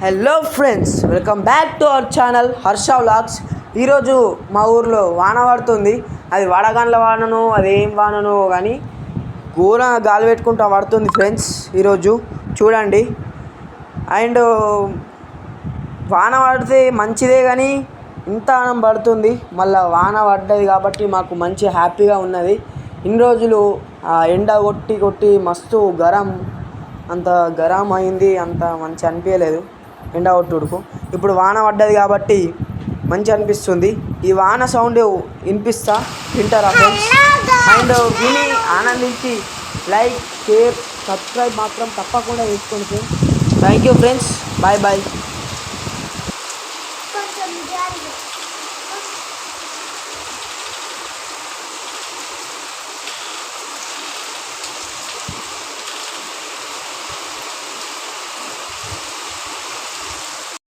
Hello friends, welcome back to our channel Harsha vlogs. ఈరోజు మా ఊర్లో వాన పడుతుంది. అది వడగండ్ల వానను అదేం వానను కానీ ఘోర గాలి పెట్టుకుంటూ పడుతుంది ఫ్రెండ్స్. ఈరోజు చూడండి. అండ్ వాన పడితే మంచిదే కానీ ఇంత పడుతుంది. మళ్ళీ వాన పడ్డది కాబట్టి మాకు మంచి హ్యాపీగా ఉన్నది. ఇన్ని రోజులు ఎండ కొట్టి కొట్టి మస్తు అంత గరం అయింది, అంత మంచి అనిపించలేదు ఎండ కొట్టుడుకు. ఇప్పుడు వాన పడ్డది కాబట్టి మంచి అనిపిస్తుంది. ఈ వాన సౌండ్ వింటారా ఫ్రెండ్స్? అండ్ విని ఆనందించి లైక్, షేర్, సబ్స్క్రైబ్ మాత్రం తప్పకుండా చేసుకోండి friends. Thank you friends. Bye bye.